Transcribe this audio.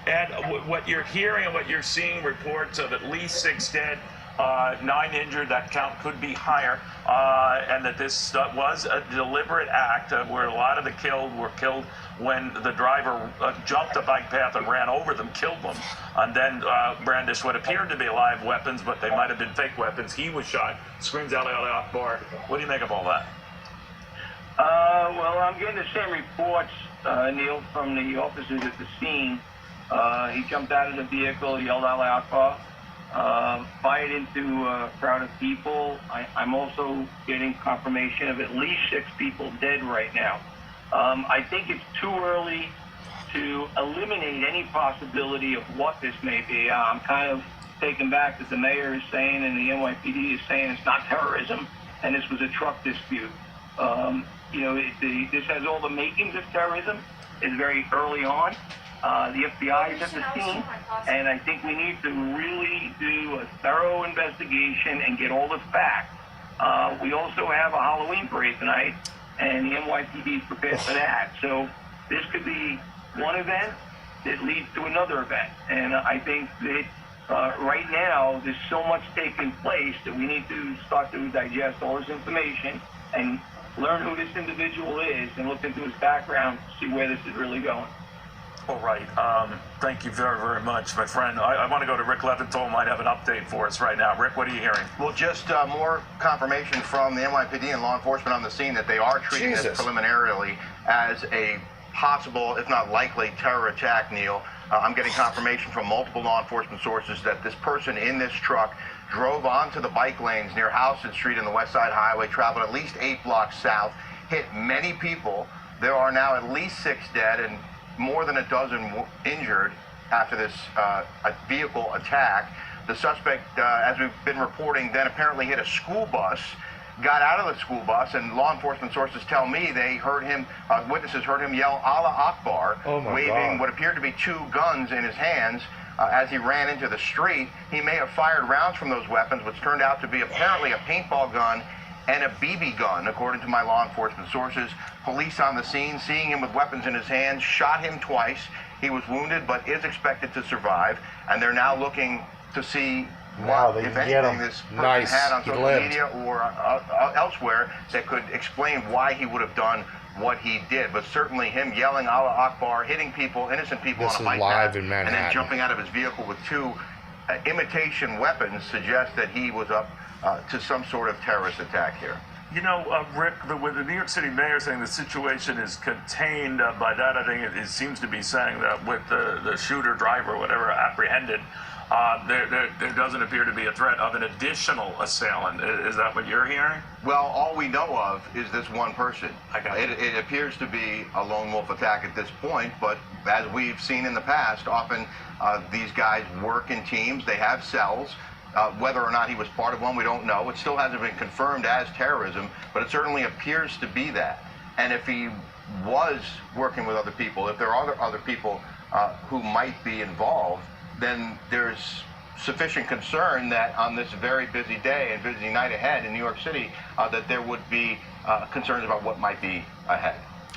And what you're hearing and what you're seeing reports of at least 6 dead, 9 injured. That count could be higher, and that this was a deliberate act where a lot of the killed were killed when the driver jumped the bike path and ran over them, killed them, and then brandished what appeared to be live weapons, but they might have been fake weapons. He was shot, screams Allah Akbar. What do you make of all that? Well, I'm getting the same reports, Neil, from the officers at the scene. He jumped out of the vehicle, yelled Allah Akbar, fired into a crowd of people. I'm also getting confirmation of at least 6 people dead right now. I think it's too early to eliminate any possibility of what this may be. I'm kind of taken back that the mayor is saying and the NYPD is saying it's not terrorism and this was a truck dispute. You know, this has all the makings of terrorism. It's very early on. The FBI is at the scene, and I think we need to really do a thorough investigation and get all the facts. We also have a Halloween parade tonight, and the NYPD is prepared for that. So this could be one event that leads to another event. And I think that right now there's so much taking place that we need to start to digest all this information and learn who this individual is and look into his background to see where this is really going. All right. Thank you very, very much, my friend. I want to go to Rick Leventhal, might have an update for us right now. Rick, what are you hearing? Well, just more confirmation from the NYPD and law enforcement on the scene that they are treating this preliminarily as a possible, if not likely, terror attack, Neil. I'm getting confirmation from multiple law enforcement sources that this person in this truck drove onto the bike lanes near Houston Street in the West Side Highway, traveled at least 8 blocks south, hit many people. There are now at least 6 dead and more than a dozen injured after this vehicle attack. The suspect, as we've been reporting, then apparently hit a school bus, got out of the school bus, and law enforcement sources tell me they heard him, witnesses heard him yell Allah Akbar, waving what appeared to be 2 guns in his hands as he ran into the street. He may have fired rounds from those weapons, which turned out to be apparently a paintball gun and a BB gun, according to my law enforcement sources. Police on the scene, seeing him with weapons in his hands, shot him twice. He was wounded, but is expected to survive, and they're now looking to see what, if anything, this person had on social media or elsewhere that could explain why he would have done what he did. But certainly him yelling Allah Akbar, hitting people, innocent people on a bike path, and then jumping out of his vehicle with 2 imitation weapons suggests that he was up to some sort of terrorist attack here. You know, Rick, with the New York City mayor saying the situation is contained, by that I think it seems to be saying that with the shooter, driver, whatever, apprehended, there doesn't appear to be a threat of an additional assailant. Is that what you're hearing? Well, all we know of is this one person. It appears to be a lone wolf attack at this point, but as we've seen in the past, often these guys work in teams. They have cells. Whether or not he was part of one, we don't know. It still hasn't been confirmed as terrorism, but it certainly appears to be that. And if he was working with other people, if there are other people who might be involved, then there's sufficient concern that on this very busy day and busy night ahead in New York City, that there would be concerns about what might be ahead.